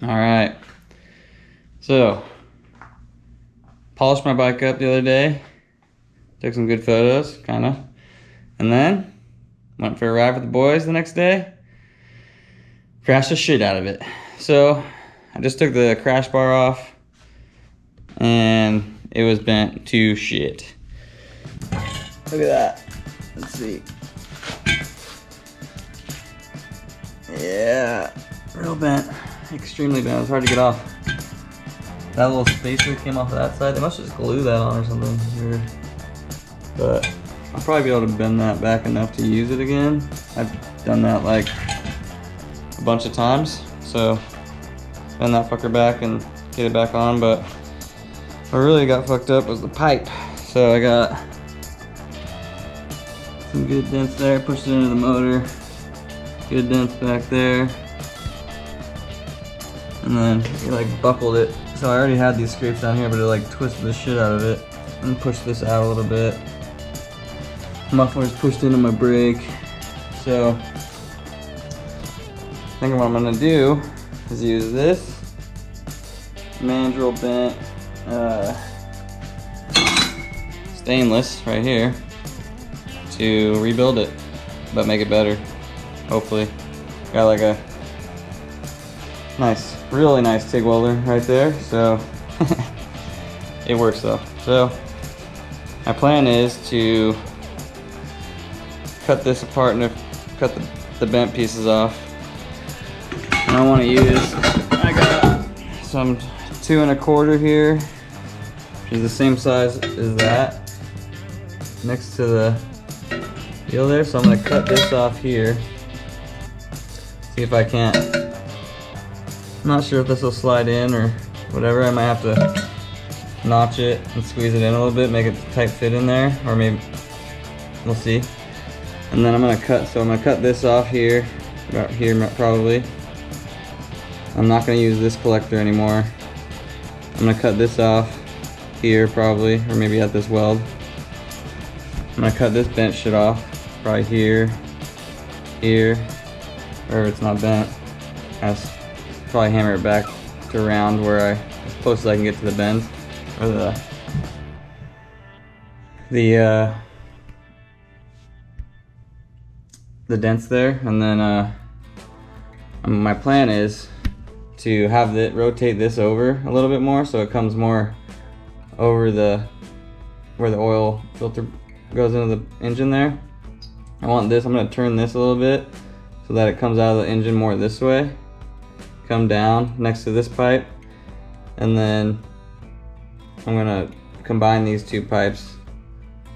All right. So, polished my bike up the other day. Took some good photos, kind of. And then, went for a ride with the boys the next day. Crashed the shit out of it. So, I just took the crash bar off. And it was bent to shit. Look at that. Let's see. Yeah, real bent. Extremely bent. It was hard to get off. That little spacer came off of that side. They must just glue that on or something weird. But I'll probably be able to bend that back enough to use it again. I've done that like a bunch of times. So bend that fucker back and get it back on. But what really got fucked up was the pipe. So I got some good dents there. Pushed it into the motor. Good dents back there. And then it like buckled it. So I already had these scrapes down here, but it like twisted the shit out of it and pushed this out a little bit. Muffler's pushed into my brake. So I think what I'm gonna do is use this mandrel bent stainless right here to rebuild it, but make it better. Hopefully. Got like a nice, really nice TIG welder right there, so it works though. So my plan is to cut this apart and cut the bent pieces off. And I want to use, I got some 2 1/4 here, which is the same size as that, next to the wheel there. So I'm going to cut this off here. See if I can't. I'm not sure if this will slide in or whatever. I might have to notch it and squeeze it in a little bit, make it tight fit in there, or maybe we'll see. And then I'm gonna cut. So I'm gonna cut this off here, about here probably. I'm not gonna use this collector anymore. I'm gonna cut this off here probably, or maybe at this weld. I'm gonna cut this bent shit off, probably here, or if it's not bent. I'll probably hammer it back to round where as close as I can get to the bend, or the dents there. And then my plan is to have it rotate this over a little bit more so it comes more over where the oil filter goes into the engine there. I want this, I'm going to turn this a little bit so that it comes out of the engine more this way, come down next to this pipe, and then I'm going to combine these 2 pipes,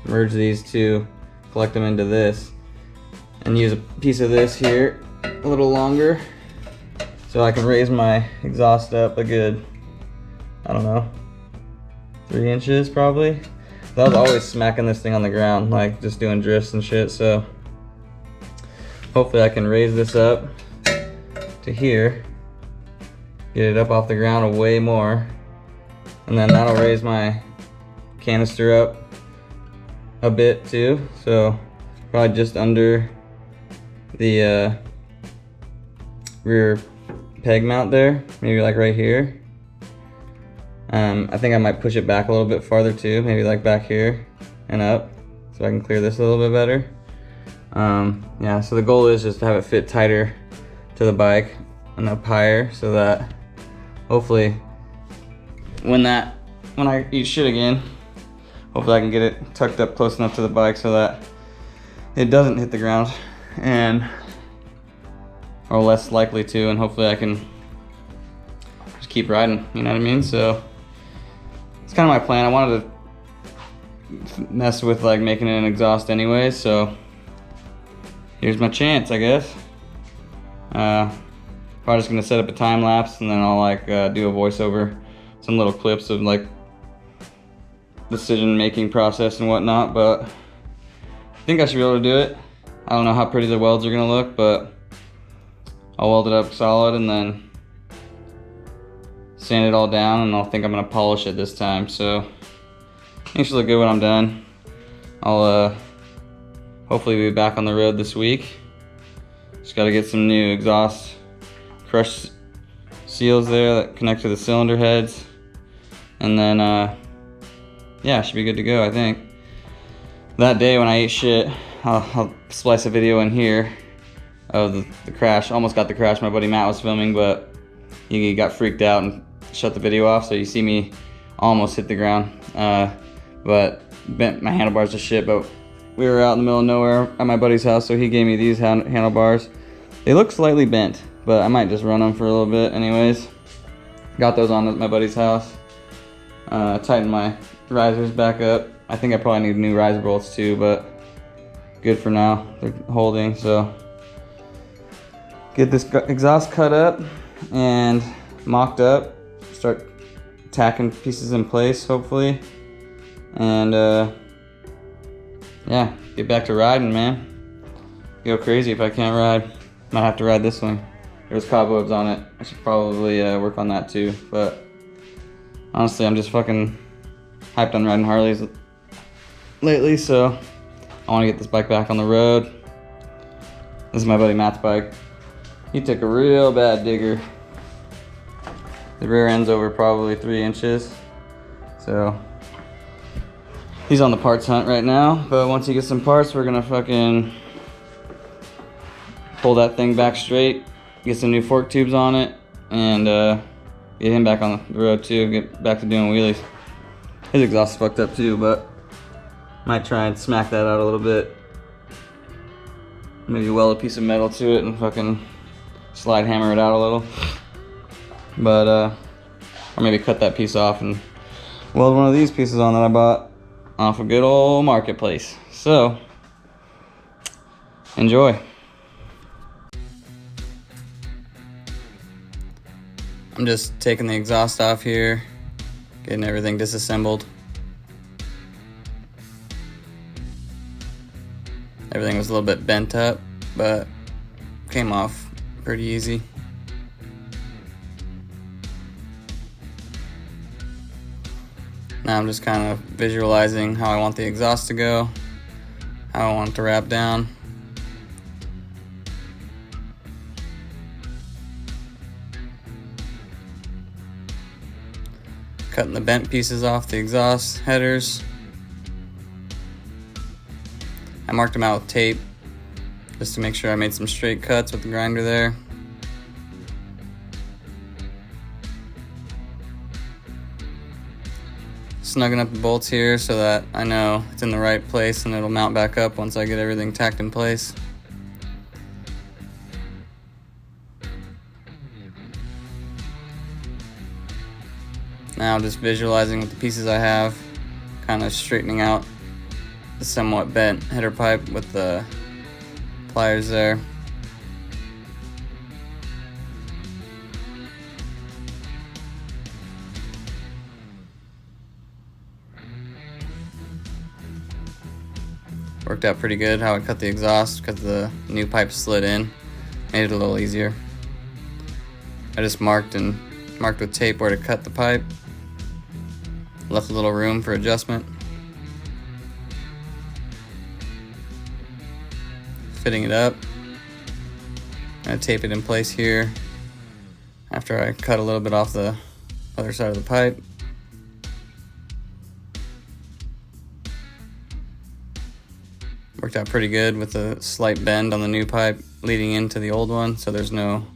merge these 2, collect them into this, and use a piece of this here a little longer so I can raise my exhaust up a good, I don't know, 3 inches probably. I was always smacking this thing on the ground, like just doing drifts and shit, so hopefully I can raise this up to here, get it up off the ground way more, and then that'll raise my canister up a bit too, so probably just under the rear peg mount there, maybe like right here. I think I might push it back a little bit farther too, maybe like back here and up, so I can clear this a little bit better. Yeah, so the goal is just to have it fit tighter to the bike and up higher, so that hopefully when I eat shit again, hopefully I can get it tucked up close enough to the bike so that it doesn't hit the ground, or less likely to, and hopefully I can just keep riding, you know what I mean? So it's kind of my plan. I wanted to mess with like making it an exhaust anyway, so here's my chance, I guess. Probably just gonna set up a time lapse, and then I'll like do a voiceover, some little clips of like decision making process and whatnot, but I think I should be able to do it. I don't know how pretty the welds are gonna look, but I'll weld it up solid and then sand it all down, and I'll think I'm gonna polish it this time. So I think it should look good when I'm done. I'll hopefully be back on the road this week. Just gotta get some new exhaust crush seals there that connect to the cylinder heads. And then, yeah, should be good to go, I think. That day when I ate shit, I'll splice a video in here of the crash. Almost got the crash my buddy Matt was filming, but he got freaked out and shut the video off, so you see me almost hit the ground. But bent my handlebars to shit, but we were out in the middle of nowhere at my buddy's house, so he gave me these handlebars. They look slightly bent, but I might just run them for a little bit anyways. Got those on at my buddy's house. Tightened my risers back up. I think I probably need new riser bolts too, but good for now. They're holding, so. Get this exhaust cut up and mocked up. Start tacking pieces in place, hopefully. And yeah, get back to riding, man. Go crazy if I can't ride. Might have to ride this one. There's cobwebs on it. I should probably work on that too. But honestly, I'm just fucking hyped on riding Harleys lately, so I want to get this bike back on the road. This is my buddy Matt's bike. He took a real bad digger. The rear end's over probably 3 inches. So he's on the parts hunt right now, but once he gets some parts, we're gonna fucking pull that thing back straight, get some new fork tubes on it, and get him back on the road too, get back to doing wheelies. His exhaust is fucked up too, but might try and smack that out a little bit. Maybe weld a piece of metal to it and fucking slide hammer it out a little. But, or maybe cut that piece off and weld one of these pieces on that I bought off a good old marketplace. So, enjoy. I'm just taking the exhaust off here, getting everything disassembled. Everything was a little bit bent up, but came off pretty easy. Now I'm just kind of visualizing how I want the exhaust to go, how I want it to wrap down. Cutting the bent pieces off the exhaust headers. I marked them out with tape just to make sure I made some straight cuts with the grinder there. Snugging up the bolts here so that I know it's in the right place and it'll mount back up once I get everything tacked in place. Now just visualizing with the pieces I have, kind of straightening out the somewhat bent header pipe with the pliers there. Worked out pretty good how I cut the exhaust because the new pipe slid in. Made it a little easier. I just marked with tape where to cut the pipe. Left a little room for adjustment. Fitting it up. I'm gonna tape it in place here after I cut a little bit off the other side of the pipe. Worked out pretty good with a slight bend on the new pipe leading into the old one, so there's no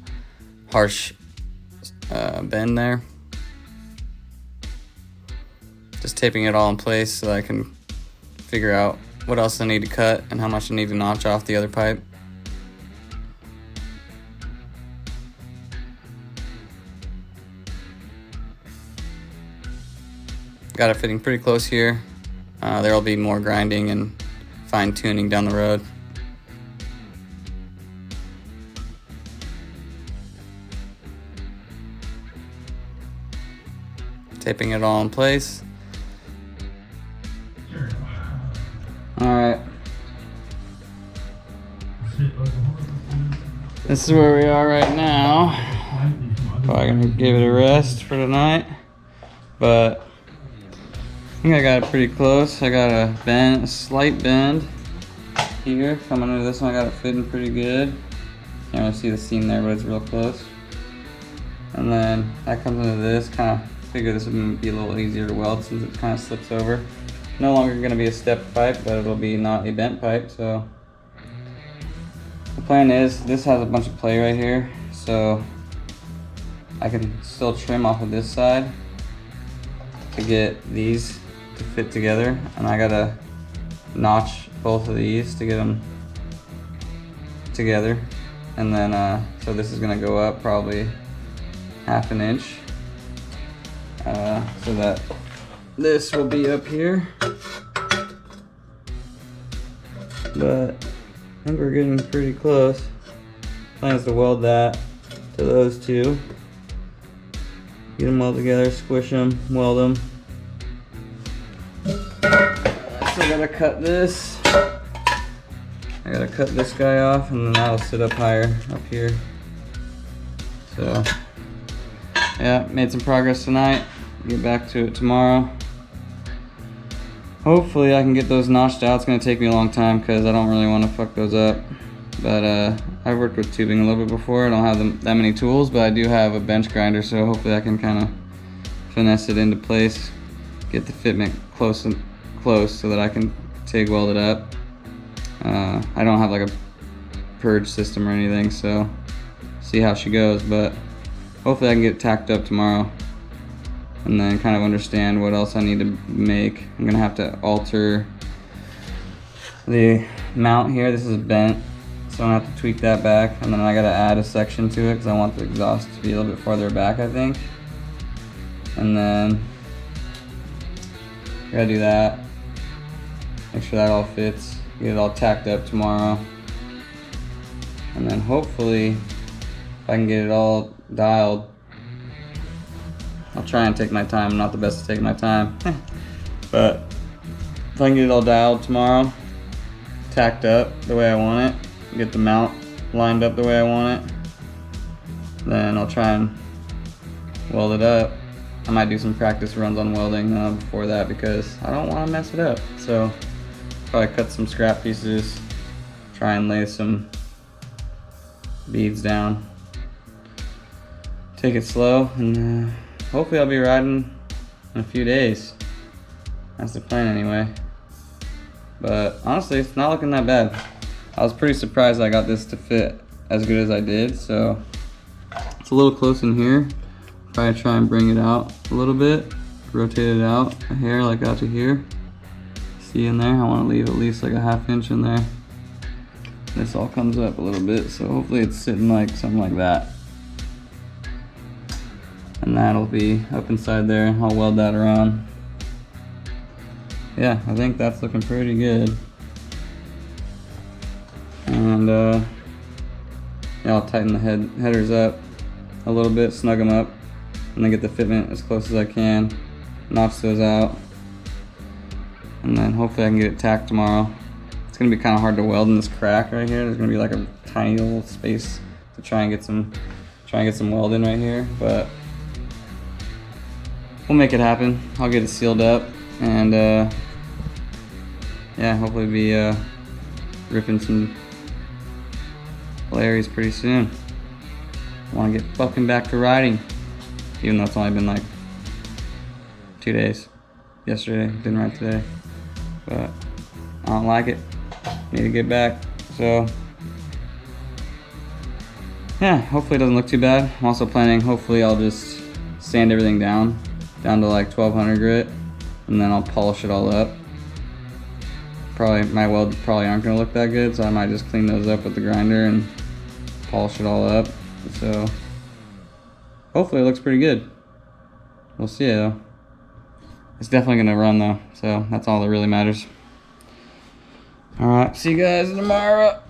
harsh bend there. Just taping it all in place so that I can figure out what else I need to cut and how much I need to notch off the other pipe. Got it fitting pretty close here. There will be more grinding and fine tuning down the road. Taping it all in place. Alright. This is where we are right now. Probably gonna give it a rest for tonight. But I think I got it pretty close. I got a slight bend here. Coming into this one, I got it fitting pretty good. Can't really see the seam there, but it's real close. And then that comes into this. Kind of figure this would be a little easier to weld since it kind of slips over. No longer going to be a stepped pipe, but it'll be not a bent pipe. So the plan is, this has a bunch of play right here, so I can still trim off of this side to get these to fit together, and I gotta notch both of these to get them together. And then so this is gonna go up probably ½ an inch, so that this will be up here. But I think we're getting pretty close. Plan is to weld that to those two. Get them all together, squish them, weld them. So I gotta cut this. I gotta cut this guy off, and then that'll sit up higher up here. So yeah, made some progress tonight. Get back to it tomorrow. Hopefully I can get those notched out. It's gonna take me a long time because I don't really want to fuck those up. But I've worked with tubing a little bit before. I don't have that many tools, but I do have a bench grinder, so hopefully I can kind of finesse it into place, get the fitment close so that I can TIG weld it up. I don't have like a purge system or anything, so see how she goes, but hopefully I can get it tacked up tomorrow and then kind of understand what else I need to make. I'm gonna have to alter the mount here. This is bent, so I'm gonna have to tweak that back, and then I gotta add a section to it because I want the exhaust to be a little bit farther back, I think. And then I gotta do that, make sure that all fits, get it all tacked up tomorrow, and then hopefully if I can get it all dialed. I'll try and take my time. I'm not the best at taking my time, but if I can get it all dialed tomorrow, tacked up the way I want it, get the mount lined up the way I want it, then I'll try and weld it up. I might do some practice runs on welding before that because I don't want to mess it up. So probably cut some scrap pieces, try and lay some beads down, take it slow, and hopefully I'll be riding in a few days. That's the plan anyway. But honestly, it's not looking that bad. I was pretty surprised I got this to fit as good as I did, so it's a little close in here. Probably try and bring it out a little bit, rotate it out a hair like out to here. See in there, I want to leave at least like a ½ inch in there. This all comes up a little bit, so hopefully it's sitting like something like that. And that'll be up inside there. I'll weld that around. Yeah, I think that's looking pretty good. And yeah, I'll tighten the headers up a little bit, snug them up, and then get the fitment as close as I can, notch those out, and then hopefully I can get it tacked tomorrow. It's gonna be kind of hard to weld in this crack right here. There's gonna be like a tiny little space to try and get some weld in right here, but we'll make it happen. I'll get it sealed up, and yeah, hopefully be ripping some Larry's pretty soon. I want to get fucking back to riding, even though it's only been like 2 days. Yesterday, didn't ride today, but I don't like it. Need to get back. So yeah, hopefully it doesn't look too bad. I'm also planning, hopefully I'll just sand everything down to like 1200 grit, and then I'll polish it all up. Probably my welds probably aren't gonna look that good, so I might just clean those up with the grinder and polish it all up. So hopefully it looks pretty good. We'll see though. It's definitely gonna run though, so that's all that really matters. All right, see you guys tomorrow.